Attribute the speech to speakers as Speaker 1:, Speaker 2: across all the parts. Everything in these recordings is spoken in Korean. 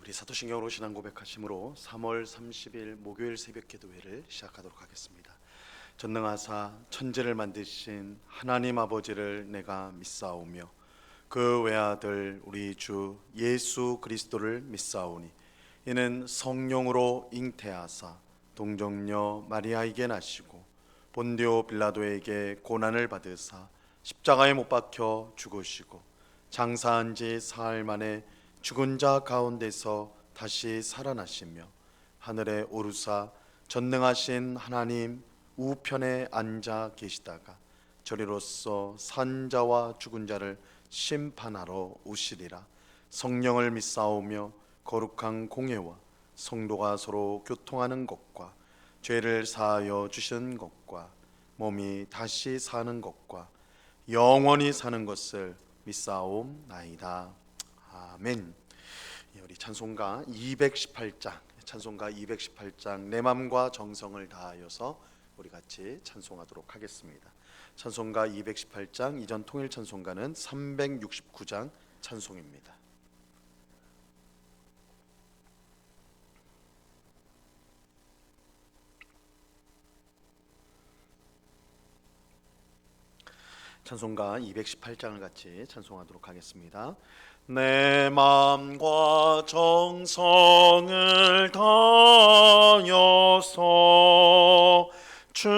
Speaker 1: 우리 사도신경으로 신앙 고백하심으로 3월 30일 목요일 새벽 기도회를 시작하도록 하겠습니다. 전능하사 천지를 만드신 하나님 아버지를 내가 믿사오며 그 외아들 우리 주 예수 그리스도를 믿사오니 이는 성령으로 잉태하사 동정녀 마리아에게 나시고 본디오 빌라도에게 고난을 받으사 십자가에 못 박혀 죽으시고 장사한 지 사흘 만에 죽은 자 가운데서 다시 살아나시며 하늘에 오르사 전능하신 하나님 우편에 앉아 계시다가 저리로서 산 자와 죽은 자를 심판하러 오시리라. 성령을 믿사오며 거룩한 공예와 성도가 서로 교통하는 것과 죄를 사하여 주신 것과 몸이 다시 사는 것과 영원히 사는 것을 믿사옵나이다. 아멘. 우리 찬송가 218장 내 맘과 정성을 다하여서 우리 같이 찬송하도록 하겠습니다. 찬송가 218장 이전 통일 찬송가는 369장 찬송입니다. 찬송가 218장을 같이 찬송하도록 하겠습니다. 내 마음과 정성을 다하여서 주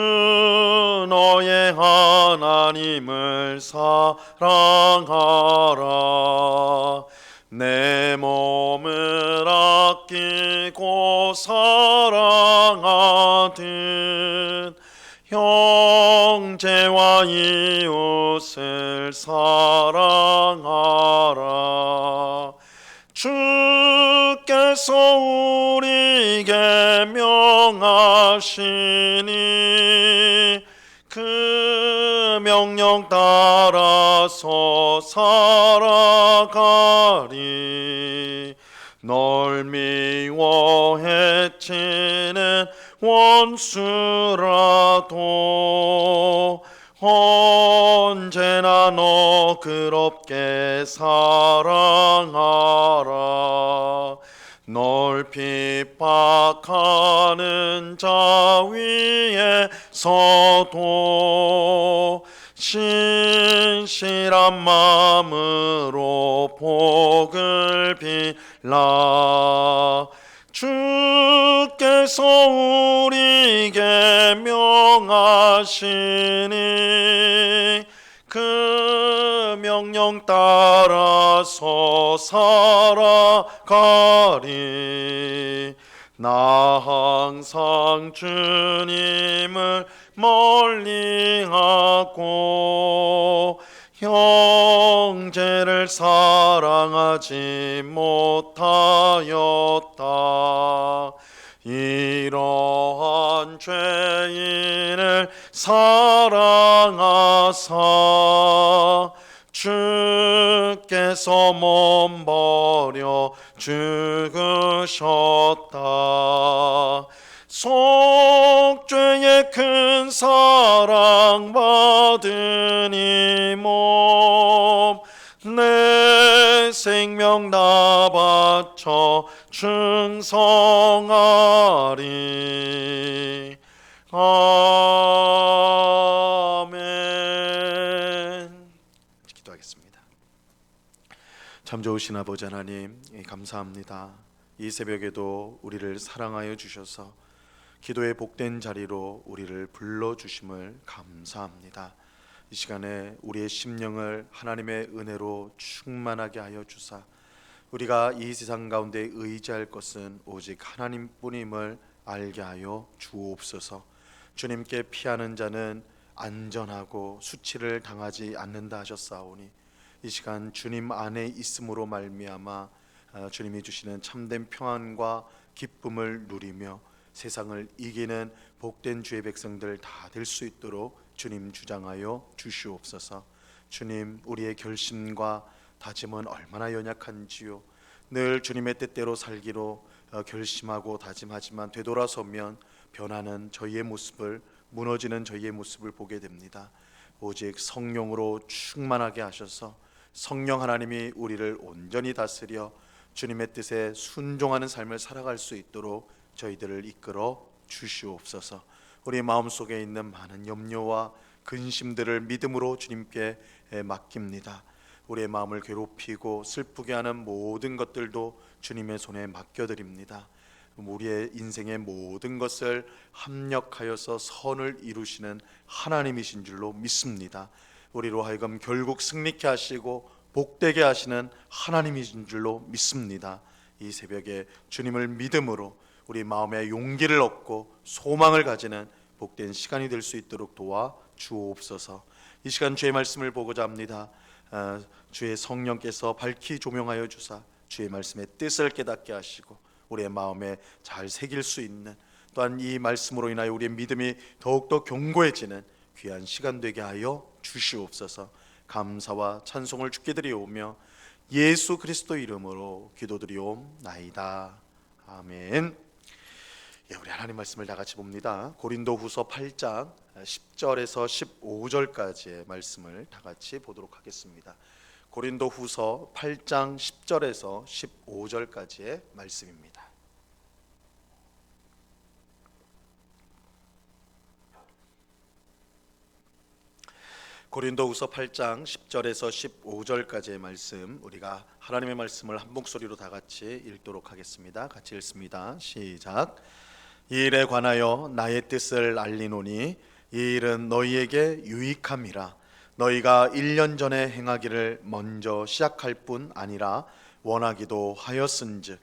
Speaker 1: 너의 하나님을 사랑하라. 내 몸을 아끼고 사랑하듯 형제와 이웃을 사랑하라. 주께서 우리에게 명하시니 그 명령 따라서 살아가리. 널 미워 해치는 원수라도 언제나 너 그롭게 사랑하라. 널 핍박하는 자 위에서도 신실한 마음으로 복을 빌라. 주께서 우리에게 명하시니 그 명령 따라서 살아가리. 나 항상 주님을 멀리하고 형제를 사랑하지 못하였다. 이러한 죄인을 사랑하사 주께서 몸 버려 죽으셨다. 속죄의 큰 사랑 받은 이 몸 내 생명 다 바쳐 충성하리. 아멘. 기도하겠습니다. 참 좋으신 아버지 하나님, 감사합니다. 이 새벽에도 우리를 사랑하여 주셔서 기도의 복된 자리로 우리를 불러주심을 감사합니다. 이 시간에 우리의 심령을 하나님의 은혜로 충만하게 하여 주사 우리가 이 세상 가운데 의지할 것은 오직 하나님뿐임을 알게 하여 주옵소서. 주님께 피하는 자는 안전하고 수치를 당하지 않는다 하셨사오니 이 시간 주님 안에 있음으로 말미암아 주님이 주시는 참된 평안과 기쁨을 누리며 세상을 이기는 복된 주의 백성들 다 될 수 있도록 주님 주장하여 주시옵소서. 주님, 우리의 결심과 다짐은 얼마나 연약한지요. 늘 주님의 뜻대로 살기로 결심하고 다짐하지만 되돌아서면 변하는 저희의 모습을, 무너지는 저희의 모습을 보게 됩니다. 오직 성령으로 충만하게 하셔서 성령 하나님이 우리를 온전히 다스려 주님의 뜻에 순종하는 삶을 살아갈 수 있도록 저희들을 이끌어 주시옵소서. 우리 마음속에 있는 많은 염려와 근심들을 믿음으로 주님께 맡깁니다. 우리의 마음을 괴롭히고 슬프게 하는 모든 것들도 주님의 손에 맡겨드립니다. 우리의 인생의 모든 것을 합력하여서 선을 이루시는 하나님이신 줄로 믿습니다. 우리로 하여금 결국 승리케 하시고 복되게 하시는 하나님이신 줄로 믿습니다. 이 새벽에 주님을 믿음으로 우리 마음에 용기를 얻고 소망을 가지는 복된 시간이 될 수 있도록 도와 주옵소서. 이 시간 주의 말씀을 보고자 합니다. 주의 성령께서 밝히 조명하여 주사 주의 말씀의 뜻을 깨닫게 하시고 우리의 마음에 잘 새길 수 있는, 또한 이 말씀으로 인하여 우리의 믿음이 더욱더 견고해지는 귀한 시간 되게 하여 주시옵소서. 감사와 찬송을 주께 드리오며 예수 그리스도 이름으로 기도드리옵나이다. 아멘. 우리 하나님 말씀을 다 같이 봅니다. 고린도후서 8장 10절에서 15절까지의 말씀을 다 같이 보도록 하겠습니다. 고린도후서 8장 10절에서 15절까지의 말씀입니다. 고린도후서 8장 10절에서 15절까지의 말씀, 우리가 하나님의 말씀을 한 목소리로 다 같이 읽도록 하겠습니다. 같이 읽습니다. 시작. 이 일에 관하여 나의 뜻을 알리노니 이 일은 너희에게 유익함이라. 너희가 1년 전에 행하기를 먼저 시작할 뿐 아니라 원하기도 하였은즉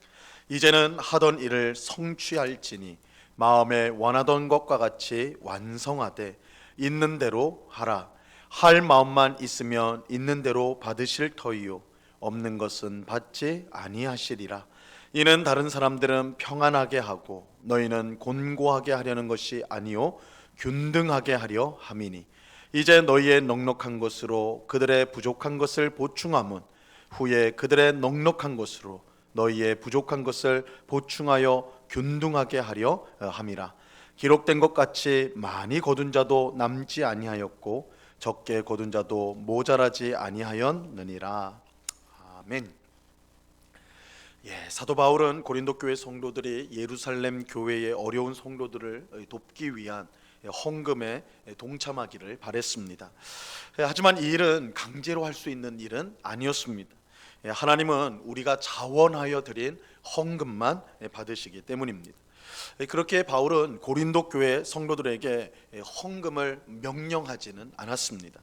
Speaker 1: 이제는 하던 일을 성취할지니 마음에 원하던 것과 같이 완성하되 있는 대로 하라. 할 마음만 있으면 있는 대로 받으실 터이요 없는 것은 받지 아니하시리라. 이는 다른 사람들은 평안하게 하고 너희는 곤고하게 하려는 것이 아니요 균등하게 하려 함이니 이제 너희의 넉넉한 것으로 그들의 부족한 것을 보충하면 후에 그들의 넉넉한 것으로 너희의 부족한 것을 보충하여 균등하게 하려 함이라. 기록된 것 같이 많이 거둔 자도 남지 아니하였고 적게 거둔 자도 모자라지 아니하였느니라. 아멘. 사도 바울은 고린도 교회 성도들이 예루살렘 교회의 어려운 성도들을 돕기 위한 헌금에 동참하기를 바랬습니다. 하지만 이 일은 강제로 할 수 있는 일은 아니었습니다. 하나님은 우리가 자원하여 드린 헌금만 받으시기 때문입니다. 그렇게 바울은 고린도 교회 성도들에게 헌금을 명령하지는 않았습니다.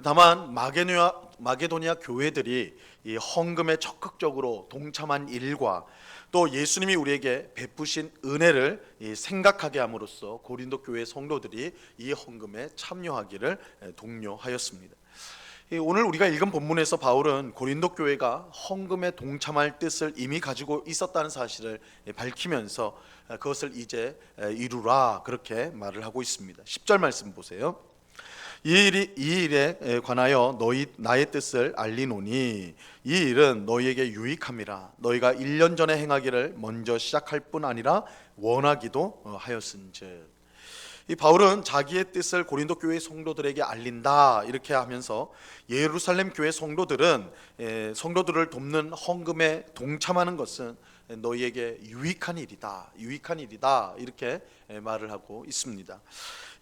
Speaker 1: 다만 마게도니아 교회들이 이 헌금에 적극적으로 동참한 일과 또 예수님이 우리에게 베푸신 은혜를 생각하게 함으로써 고린도 교회 성도들이 이 헌금에 참여하기를 독려하였습니다. 오늘 우리가 읽은 본문에서 바울은 고린도 교회가 헌금에 동참할 뜻을 이미 가지고 있었다는 사실을 밝히면서 그것을 이제 이루라 그렇게 말을 하고 있습니다. 10절 말씀 보세요. 이 일에 관하여 나의 뜻을 알리노니 이 일은 너희에게 유익함이라. 너희가 1년 전에 행하기를 먼저 시작할 뿐 아니라 원하기도 하였은즉. 이 바울은 자기의 뜻을 고린도 교회 성도들에게 알린다 이렇게 하면서 예루살렘 교회 성도들을 돕는 헌금에 동참하는 것은 너희에게 유익한 일이다 이렇게 말을 하고 있습니다.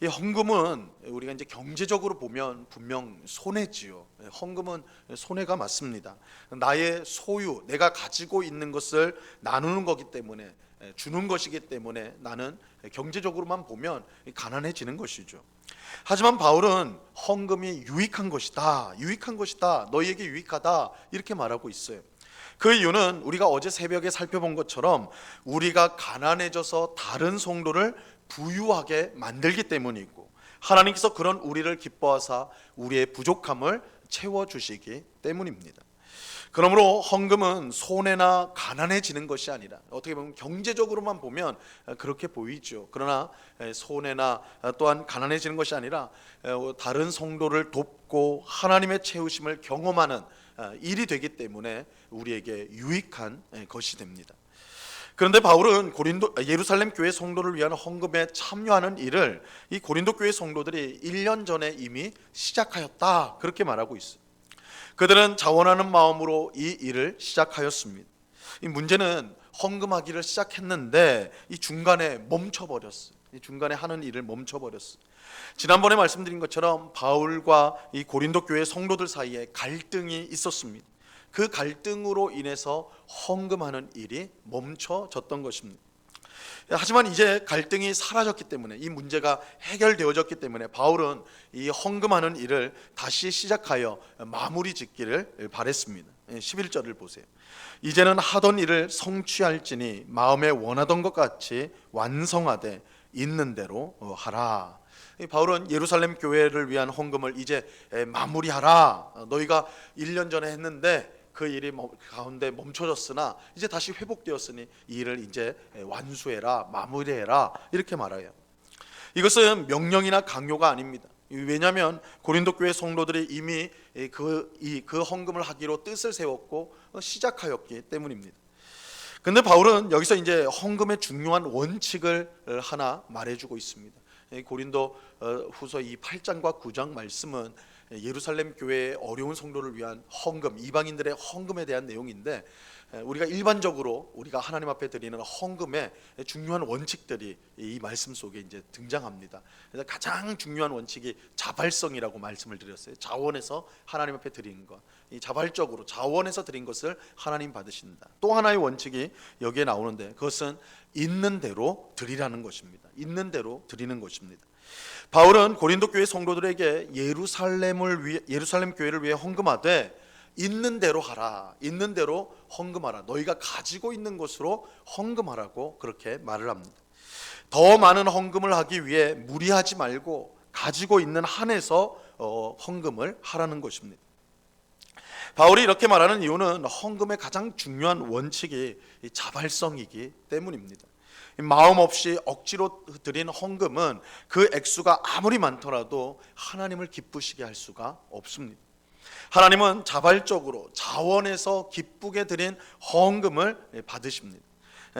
Speaker 1: 이 헌금은 우리가 이제 경제적으로 보면 분명 손해지요. 헌금은 손해가 맞습니다. 나의 소유, 내가 가지고 있는 것을 나누는 거기 때문에, 주는 것이기 때문에 나는 경제적으로만 보면 가난해지는 것이죠. 하지만 바울은 헌금이 유익한 것이다, 너희에게 유익하다 이렇게 말하고 있어요. 그 이유는 우리가 어제 새벽에 살펴본 것처럼 우리가 가난해져서 다른 성도를 부유하게 만들기 때문이고, 하나님께서 그런 우리를 기뻐하사 우리의 부족함을 채워주시기 때문입니다. 그러므로 헌금은 손해나 가난해지는 것이 아니라, 어떻게 보면 경제적으로만 보면 그렇게 보이죠. 그러나 손해나 또한 가난해지는 것이 아니라 다른 성도를 돕고 하나님의 채우심을 경험하는 일이 되기 때문에 우리에게 유익한 것이 됩니다. 그런데 바울은 예루살렘 교회 성도를 위한 헌금에 참여하는 일을 이 고린도 교회 성도들이 1년 전에 이미 시작하였다 그렇게 말하고 있어요. 그들은 자원하는 마음으로 이 일을 시작하였습니다. 이 문제는 헌금하기를 시작했는데 이 중간에 멈춰버렸어요. 이 중간에 하는 일을 멈춰버렸어요. 지난번에 말씀드린 것처럼 바울과 이 고린도 교회 성도들 사이에 갈등이 있었습니다. 그 갈등으로 인해서 헌금하는 일이 멈춰졌던 것입니다. 하지만 이제 갈등이 사라졌기 때문에, 이 문제가 해결되어졌기 때문에 바울은 이 헌금하는 일을 다시 시작하여 마무리 짓기를 바랬습니다. 11절을 보세요. 이제는 하던 일을 성취할지니 마음에 원하던 것 같이 완성하되 있는 대로 하라. 바울은 예루살렘 교회를 위한 헌금을 이제 마무리하라. 너희가 1년 전에 했는데 그 일이 가운데 멈춰졌으나 이제 다시 회복되었으니 이 일을 이제 완수해라, 마무리해라, 이렇게 말해요. 이것은 명령이나 강요가 아닙니다. 왜냐하면 고린도 교회 성도들이 이미 그 헌금을 하기로 뜻을 세웠고 시작하였기 때문입니다. 근데 바울은 여기서 이제 헌금의 중요한 원칙을 하나 말해주고 있습니다. 고린도 후서 이 8장과 9장 말씀은 예루살렘 교회의 어려운 성도를 위한 헌금, 이방인들의 헌금에 대한 내용인데, 우리가 일반적으로 우리가 하나님 앞에 드리는 헌금의 중요한 원칙들이 이 말씀 속에 이제 등장합니다. 그래서 가장 중요한 원칙이 자발성이라고 말씀을 드렸어요. 자원해서 하나님 앞에 드리는 것, 이 자발적으로 자원해서 드린 것을 하나님 받으신다. 또 하나의 원칙이 여기에 나오는데, 그것은 있는 대로 드리라는 것입니다. 있는 대로 드리는 것입니다. 바울은 고린도 교회 성도들에게 예루살렘 교회를 위해 헌금하되 있는 대로 하라, 있는 대로 헌금하라, 너희가 가지고 있는 것으로 헌금하라고 그렇게 말을 합니다. 더 많은 헌금을 하기 위해 무리하지 말고 가지고 있는 한에서 헌금을 하라는 것입니다. 바울이 이렇게 말하는 이유는 헌금의 가장 중요한 원칙이 자발성이기 때문입니다. 마음 없이 억지로 드린 헌금은 그 액수가 아무리 많더라도 하나님을 기쁘시게 할 수가 없습니다. 하나님은 자발적으로 자원해서 기쁘게 드린 헌금을 받으십니다.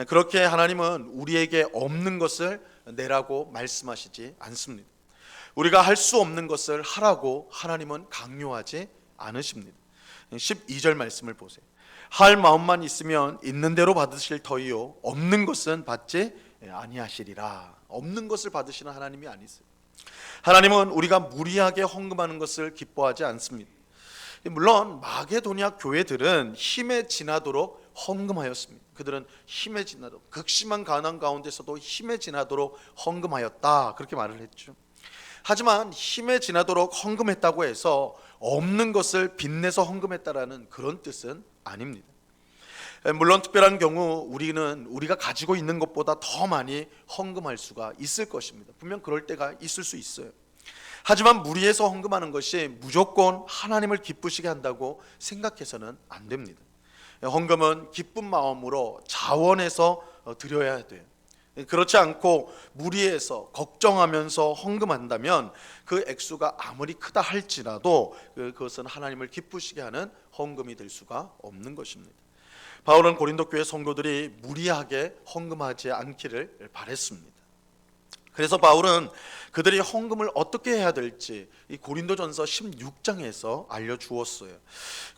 Speaker 1: 그렇게 하나님은 우리에게 없는 것을 내라고 말씀하시지 않습니다. 우리가 할 수 없는 것을 하라고 하나님은 강요하지 않으십니다. 12절 말씀을 보세요. 할 마음만 있으면 있는 대로 받으실 터이요 없는 것은 받지 아니하시리라. 없는 것을 받으시는 하나님이 아니세요. 하나님은 우리가 무리하게 헌금하는 것을 기뻐하지 않습니다. 물론 마게도냐 교회들은 힘에 지나도록 헌금하였습니다. 그들은 힘에 지나도록, 극심한 가난 가운데서도 힘에 지나도록 헌금하였다, 그렇게 말을 했죠. 하지만 힘에 지나도록 헌금했다고 해서 없는 것을 빚내서 헌금했다라는 그런 뜻은 아닙니다. 물론 특별한 경우 우리가 가지고 있는 것보다 더 많이 헌금할 수가 있을 것입니다. 분명 그럴 때가 있을 수 있어요. 하지만 무리해서 헌금하는 것이 무조건 하나님을 기쁘시게 한다고 생각해서는 안 됩니다. 헌금은 기쁜 마음으로 자원해서 드려야 돼요. 그렇지 않고 무리해서 걱정하면서 헌금한다면 그 액수가 아무리 크다 할지라도 그것은 하나님을 기쁘시게 하는 헌금이 될 수가 없는 것입니다. 바울은 고린도 교회 성도들이 무리하게 헌금하지 않기를 바랬습니다. 그래서 바울은 그들이 헌금을 어떻게 해야 될지 이 고린도전서 16장에서 알려주었어요.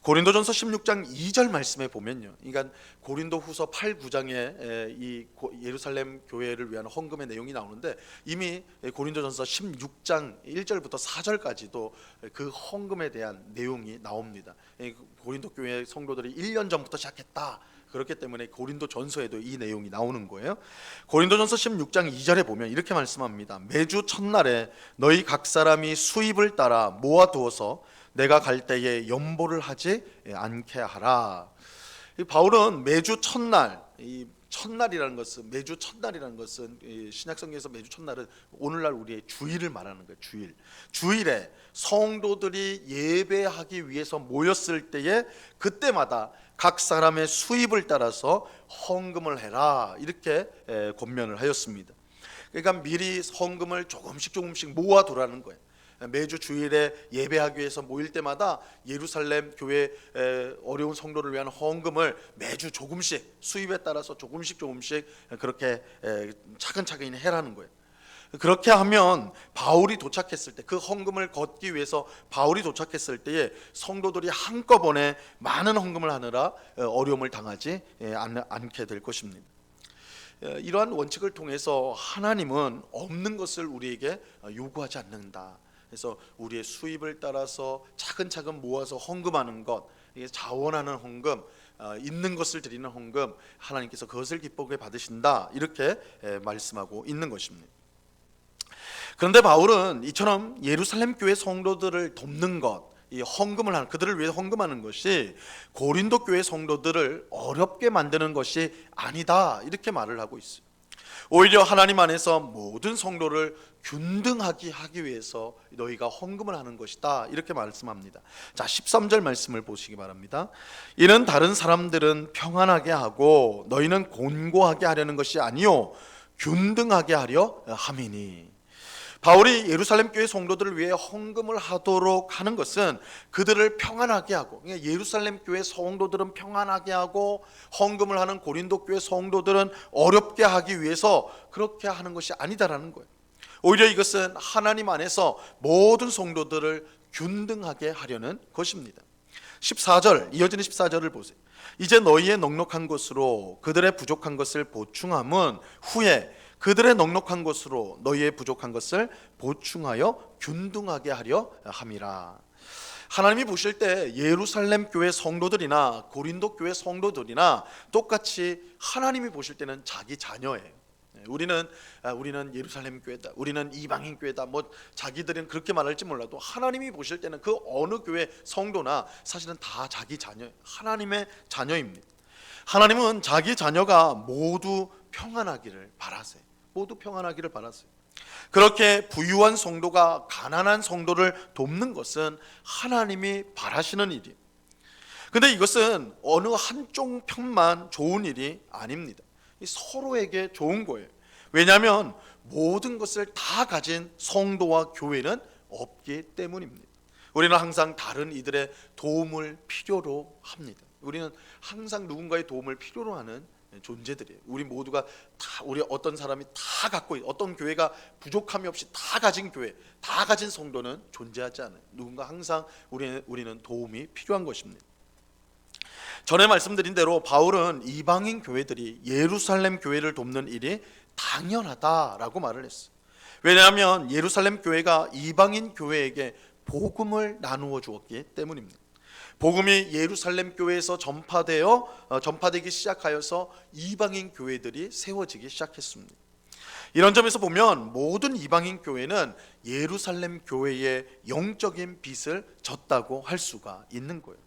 Speaker 1: 고린도전서 16장 2절 말씀에 보면요, 그러니까 고린도후서 8, 9장에 이 예루살렘 교회를 위한 헌금의 내용이 나오는데, 이미 고린도전서 16장 1절부터 4절까지도 그 헌금에 대한 내용이 나옵니다. 고린도 교회 성도들이 1년 전부터 시작했다, 그렇기 때문에 고린도전서에도 이 내용이 나오는 거예요. 고린도전서 16장 2절에 보면 이렇게 말씀합니다. 매주 첫날에 너희 각 사람이 수입을 따라 모아두어서 내가 갈 때에 연보를 하지 않게 하라. 바울은 매주 첫날, 이 첫날이라는 것은, 매주 첫날이라는 것은 신약성경에서 매주 첫날은 오늘날 우리의 주일을 말하는 거예요. 주일에 성도들이 예배하기 위해서 모였을 때에 그때마다 각 사람의 수입을 따라서 헌금을 해라, 이렇게 권면을 하였습니다. 그러니까 미리 헌금을 조금씩 모아두라는 거예요. 매주 주일에 예배하기 위해서 모일 때마다 예루살렘 교회 어려운 성도를 위한 헌금을 매주 조금씩, 수입에 따라서 조금씩 그렇게 차근차근히 해라는 거예요. 그렇게 하면 바울이 도착했을 때, 그 헌금을 걷기 위해서 바울이 도착했을 때에 성도들이 한꺼번에 많은 헌금을 하느라 어려움을 당하지 않게 될 것입니다. 이러한 원칙을 통해서 하나님은 없는 것을 우리에게 요구하지 않는다. 그래서 우리의 수입을 따라서 차근차근 모아서 헌금하는 것, 이게 자원하는 헌금, 있는 것을 드리는 헌금, 하나님께서 그것을 기쁘게 받으신다, 이렇게 말씀하고 있는 것입니다. 그런데 바울은 이처럼 예루살렘 교회 성도들을 돕는 것, 이 헌금을 하는, 그들을 위해 헌금하는 것이 고린도 교회 성도들을 어렵게 만드는 것이 아니다, 이렇게 말을 하고 있어요. 오히려 하나님 안에서 모든 성도를 균등하게 하기 위해서 너희가 헌금을 하는 것이다, 이렇게 말씀합니다. 자, 13절 말씀을 보시기 바랍니다. 이는 다른 사람들은 평안하게 하고 너희는 곤고하게 하려는 것이 아니요 균등하게 하려 함이니. 바울이 예루살렘 교회 성도들을 위해 헌금을 하도록 하는 것은 그들을 평안하게 하고, 예루살렘 교회 성도들은 평안하게 하고 헌금을 하는 고린도 교회 성도들은 어렵게 하기 위해서 그렇게 하는 것이 아니다라는 거예요. 오히려 이것은 하나님 안에서 모든 성도들을 균등하게 하려는 것입니다. 14절, 이어지는 14절을 보세요. 이제 너희의 넉넉한 것으로 그들의 부족한 것을 보충함은 후에 그들의 넉넉한 것으로 너희의 부족한 것을 보충하여 균등하게 하려 함이라. 하나님이 보실 때 예루살렘 교회 성도들이나 고린도 교회 성도들이나 똑같이 하나님이 보실 때는 자기 자녀예요. 우리는 예루살렘 교회다, 우리는 이방인 교회다, 뭐 자기들은 그렇게 말할지 몰라도 하나님이 보실 때는 그 어느 교회 성도나 사실은 다 자기 자녀, 하나님의 자녀입니다. 하나님은 자기 자녀가 모두 평안하기를 바라세요. 모두 평안하기를 바라세요. 그렇게 부유한 성도가 가난한 성도를 돕는 것은 하나님이 바라시는 일이에요. 근데 이것은 어느 한쪽 편만 좋은 일이 아닙니다. 서로에게 좋은 거예요. 왜냐하면 모든 것을 다 가진 성도와 교회는 없기 때문입니다. 우리는 항상 다른 이들의 도움을 필요로 합니다. 우리는 항상 누군가의 도움을 필요로 하는 존재들이에요. 우리 모두가 다, 우리 어떤 사람이 다 갖고 어떤 교회가 부족함이 없이 다 가진 교회, 다 가진 성도는 존재하지 않아요. 누군가 항상 우리는 도움이 필요한 것입니다. 전에 말씀드린 대로 바울은 이방인 교회들이 예루살렘 교회를 돕는 일이 당연하다라고 말을 했어요. 왜냐하면 예루살렘 교회가 이방인 교회에게 복음을 나누어 주었기 때문입니다. 복음이 예루살렘 교회에서 전파되기 시작하여서 이방인 교회들이 세워지기 시작했습니다. 이런 점에서 보면 모든 이방인 교회는 예루살렘 교회의 영적인 빚을 졌다고 할 수가 있는 거예요.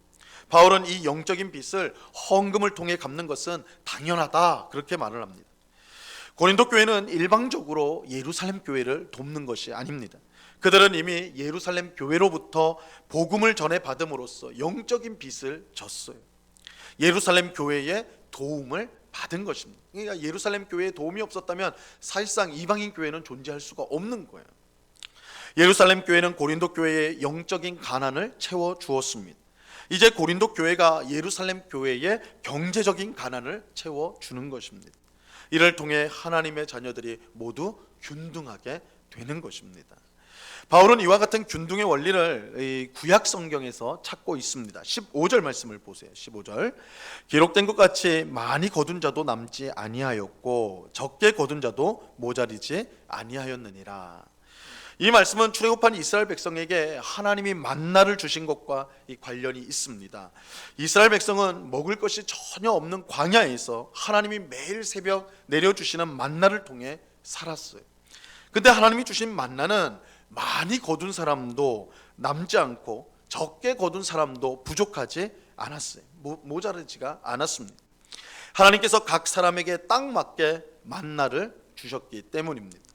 Speaker 1: 바울은 이 영적인 빚을 헌금을 통해 갚는 것은 당연하다, 그렇게 말을 합니다. 고린도 교회는 일방적으로 예루살렘 교회를 돕는 것이 아닙니다. 그들은 이미 예루살렘 교회로부터 복음을 전해 받음으로써 영적인 빚을 졌어요. 예루살렘 교회의 도움을 받은 것입니다. 그러니까 예루살렘 교회에 도움이 없었다면 사실상 이방인 교회는 존재할 수가 없는 거예요. 예루살렘 교회는 고린도 교회의 영적인 가난을 채워 주었습니다. 이제 고린도 교회가 예루살렘 교회의 경제적인 가난을 채워 주는 것입니다. 이를 통해 하나님의 자녀들이 모두 균등하게 되는 것입니다. 바울은 이와 같은 균등의 원리를 구약 성경에서 찾고 있습니다. 15절 말씀을 보세요. 15절. 기록된 것 같이 많이 거둔 자도 남지 아니하였고 적게 거둔 자도 모자리지 아니하였느니라. 이 말씀은 출애굽한 이스라엘 백성에게 하나님이 만나를 주신 것과 관련이 있습니다. 이스라엘 백성은 먹을 것이 전혀 없는 광야에서 하나님이 매일 새벽 내려주시는 만나를 통해 살았어요. 근데 하나님이 주신 만나는 많이 거둔 사람도 남지 않고 적게 거둔 사람도 부족하지 않았어요. 모자르지가 않았습니다. 하나님께서 각 사람에게 딱 맞게 만나를 주셨기 때문입니다.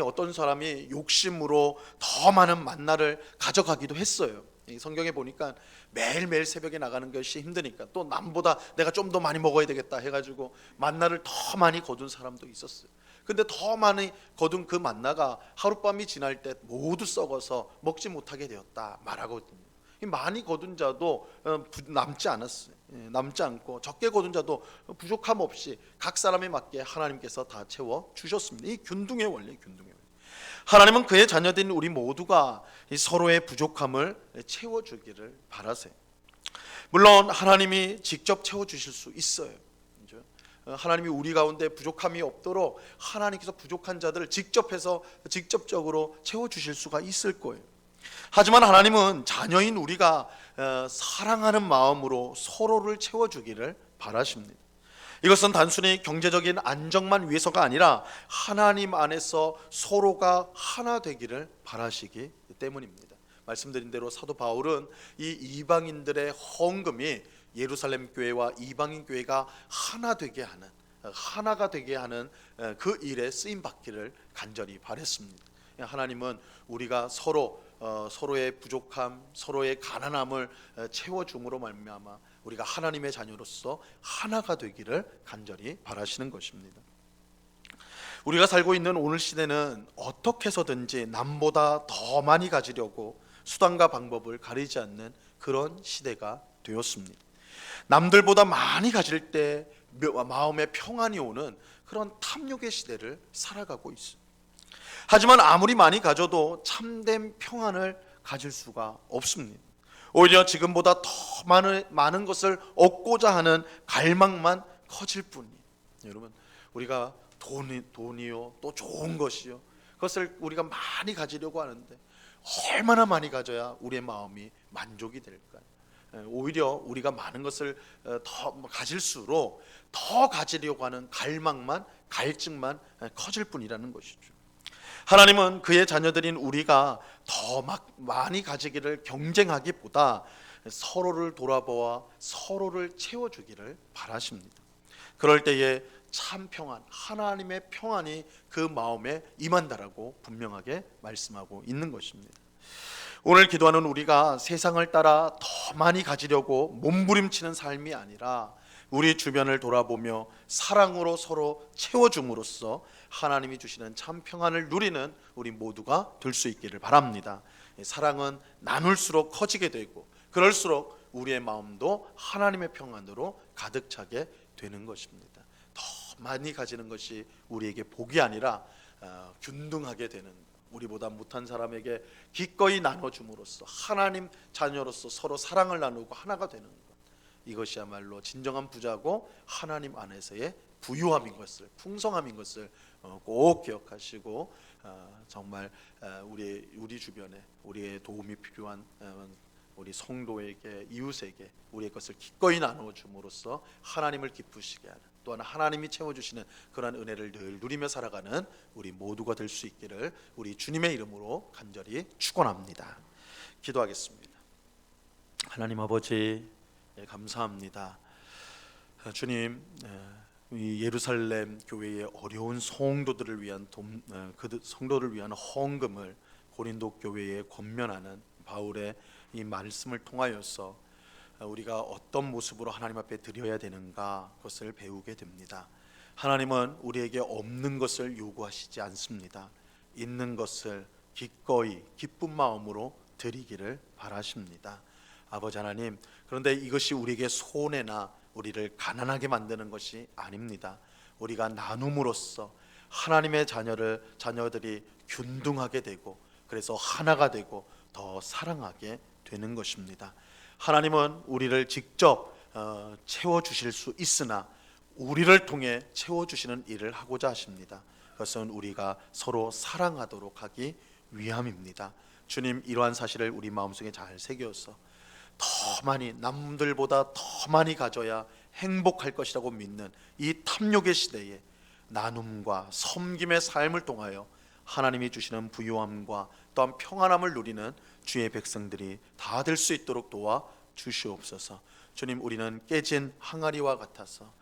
Speaker 1: 어떤 사람이 욕심으로 더 많은 만나를 가져가기도 했어요. 성경에 보니까 매일매일 새벽에 나가는 것이 힘드니까 또 남보다 내가 좀 더 많이 먹어야 되겠다 해가지고 만나를 더 많이 거둔 사람도 있었어요. 근데 더 많이 거둔 그 만나가 하룻밤이 지날 때 모두 썩어서 먹지 못하게 되었다 말하거든요. 많이 거둔 자도 남지 않았어요. 남지 않고 적게 거둔 자도 부족함 없이 각 사람에 맞게 하나님께서 다 채워 주셨습니다. 이 균등의 원리, 균등의 원리. 하나님은 그의 자녀된 우리 모두가 이 서로의 부족함을 채워주기를 바라세요. 물론 하나님이 직접 채워주실 수 있어요. 그죠? 하나님이 우리 가운데 부족함이 없도록 하나님께서 부족한 자들을 직접적으로 채워주실 수가 있을 거예요. 하지만 하나님은 자녀인 우리가 사랑하는 마음으로 서로를 채워주기를 바라십니다. 이것은 단순히 경제적인 안정만 위해서가 아니라 하나님 안에서 서로가 하나 되기를 바라시기 때문입니다. 말씀드린 대로 사도 바울은 이 이방인들의 헌금이 예루살렘 교회와 이방인 교회가 하나가 되게 하는 그 일에 쓰임 받기를 간절히 바랬습니다. 하나님은 우리가 서로의 부족함, 서로의 가난함을 채워줌으로 말미암아 우리가 하나님의 자녀로서 하나가 되기를 간절히 바라시는 것입니다. 우리가 살고 있는 오늘 시대는 어떻게 해서든지 남보다 더 많이 가지려고 수단과 방법을 가리지 않는 그런 시대가 되었습니다. 남들보다 많이 가질 때 마음의 평안이 오는 그런 탐욕의 시대를 살아가고 있습니다. 하지만 아무리 많이 가져도 참된 평안을 가질 수가 없습니다. 오히려 지금보다 더 많은 것을 얻고자 하는 갈망만 커질 뿐이에요. 여러분, 우리가 돈이요, 또 좋은 것이요, 그것을 우리가 많이 가지려고 하는데 얼마나 많이 가져야 우리의 마음이 만족이 될까요? 오히려 우리가 많은 것을 더 가질수록 더 가지려고 하는 갈증만 커질 뿐이라는 것이죠. 하나님은 그의 자녀들인 우리가 더 많이 가지기를 경쟁하기보다 서로를 돌아보아 서로를 채워주기를 바라십니다. 그럴 때에 참 평안, 하나님의 평안이 그 마음에 임한다라고 분명하게 말씀하고 있는 것입니다. 오늘 기도하는 우리가 세상을 따라 더 많이 가지려고 몸부림치는 삶이 아니라 우리 주변을 돌아보며 사랑으로 서로 채워줌으로써 하나님이 주시는 참 평안을 누리는 우리 모두가 될 수 있기를 바랍니다. 사랑은 나눌수록 커지게 되고 그럴수록 우리의 마음도 하나님의 평안으로 가득 차게 되는 것입니다. 더 많이 가지는 것이 우리에게 복이 아니라 균등하게 되는, 우리보다 못한 사람에게 기꺼이 나눠줌으로써 하나님 자녀로서 서로 사랑을 나누고 하나가 되는 것, 이것이야말로 진정한 부자고 하나님 안에서의 부유함인 것을, 풍성함인 것을 꼭 기억하시고 정말 우리 주변에 우리의 도움이 필요한 우리 성도에게, 이웃에게 우리의 것을 기꺼이 나눠줌으로써 하나님을 기쁘시게 하는, 또한 하나님이 채워주시는 그러한 은혜를 늘 누리며 살아가는 우리 모두가 될 수 있기를 우리 주님의 이름으로 간절히 축원합니다. 기도하겠습니다. 하나님 아버지, 감사합니다. 주님, 이 예루살렘 교회의 어려운 성도들을 위한 그 성도를 위한 헌금을 고린도 교회에 권면하는 바울의 이 말씀을 통하여서 우리가 어떤 모습으로 하나님 앞에 드려야 되는가, 그것을 배우게 됩니다. 하나님은 우리에게 없는 것을 요구하시지 않습니다. 있는 것을 기꺼이 기쁜 마음으로 드리기를 바라십니다. 아버지 하나님, 그런데 이것이 우리에게 손해나 우리를 가난하게 만드는 것이 아닙니다. 우리가 나눔으로써 하나님의 자녀들이 균등하게 되고 그래서 하나가 되고 더 사랑하게 되는 것입니다. 하나님은 우리를 직접 채워주실 수 있으나 우리를 통해 채워주시는 일을 하고자 하십니다. 그것은 우리가 서로 사랑하도록 하기 위함입니다. 주님, 이러한 사실을 우리 마음속에 잘 새겨서 더 많이, 남들보다 더 많이 가져야 행복할 것이라고 믿는 이 탐욕의 시대에 나눔과 섬김의 삶을 통하여 하나님이 주시는 부유함과 또한 평안함을 누리는 주의 백성들이 다 될 수 있도록 도와 주시옵소서. 주님, 우리는 깨진 항아리와 같아서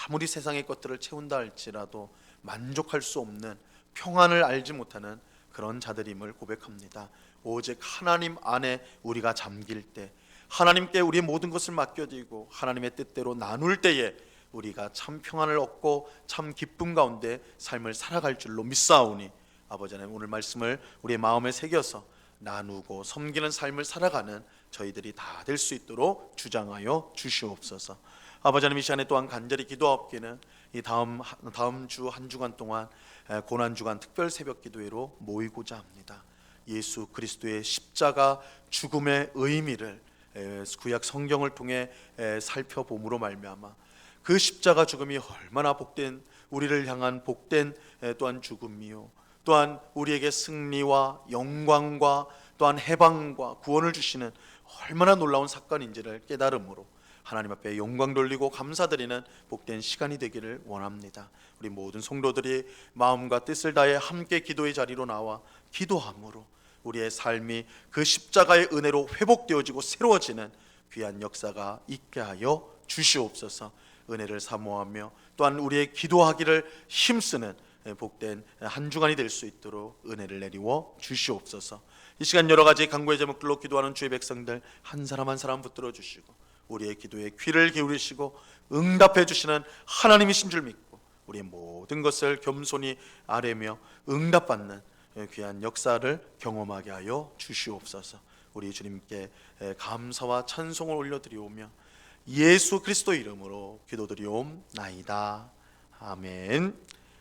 Speaker 1: 아무리 세상의 것들을 채운다 할지라도 만족할 수 없는, 평안을 알지 못하는 그런 자들임을 고백합니다. 오직 하나님 안에 우리가 잠길 때, 하나님께 우리의 모든 것을 맡겨드리고 하나님의 뜻대로 나눌 때에 우리가 참 평안을 얻고 참 기쁨 가운데 삶을 살아갈 줄로 믿사오니, 아버지 하나님, 오늘 말씀을 우리의 마음에 새겨서 나누고 섬기는 삶을 살아가는 저희들이 다 될 수 있도록 주장하여 주시옵소서. 아버지 하나님, 이 시간에 또한 간절히 기도하옵기는 이 다음 주 한 주간 동안 고난 주간 특별 새벽 기도회로 모이고자 합니다. 예수 그리스도의 십자가 죽음의 의미를 구약 성경을 통해 살펴봄으로 말미암아 그 십자가 죽음이 얼마나 복된, 우리를 향한 복된 또한 죽음이요, 또한 우리에게 승리와 영광과 또한 해방과 구원을 주시는 얼마나 놀라운 사건인지를 깨달음으로 하나님 앞에 영광 돌리고 감사드리는 복된 시간이 되기를 원합니다. 우리 모든 성도들이 마음과 뜻을 다해 함께 기도의 자리로 나와 기도함으로 우리의 삶이 그 십자가의 은혜로 회복되어지고 새로워지는 귀한 역사가 있게 하여 주시옵소서. 은혜를 사모하며 또한 우리의 기도하기를 힘쓰는 복된 한 주간이 될 수 있도록 은혜를 내리워 주시옵소서. 이 시간 여러 가지 간구의 제목들로 기도하는 주의 백성들 한 사람 한 사람 붙들어 주시고 우리의 기도에 귀를 기울이시고 응답해 주시는 하나님이신 줄 믿고 우리의 모든 것을 겸손히 아뢰며 응답받는 귀한 역사를 경험하게 하여 주시옵소서. 우리 주님께 감사와 찬송을 올려드리오며 예수 그리스도 이름으로 기도드리옵나이다. 아멘.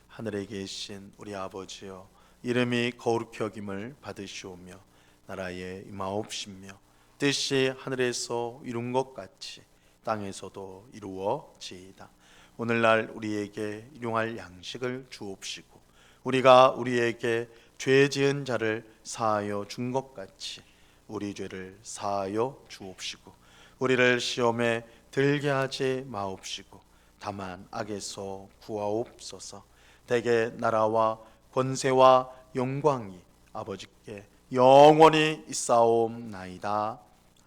Speaker 1: 하늘에 계신 우리 아버지여, 이름이 거룩히 여김을 받으시오며 나라에 임하옵시며 뜻이 하늘에서 이룬 것 같이 땅에서도 이루어지이다. 오늘날 우리에게 일용할 양식을 주옵시고 우리가 우리에게 죄 지은 자를 사하여 준 것 같이 우리 죄를 사하여 주옵시고 우리를 시험에 들게 하지 마옵시고 다만 악에서 구하옵소서. 대개 나라와 권세와 영광이 아버지께 영원히 있사옵나이다.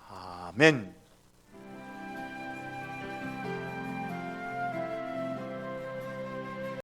Speaker 1: 아멘.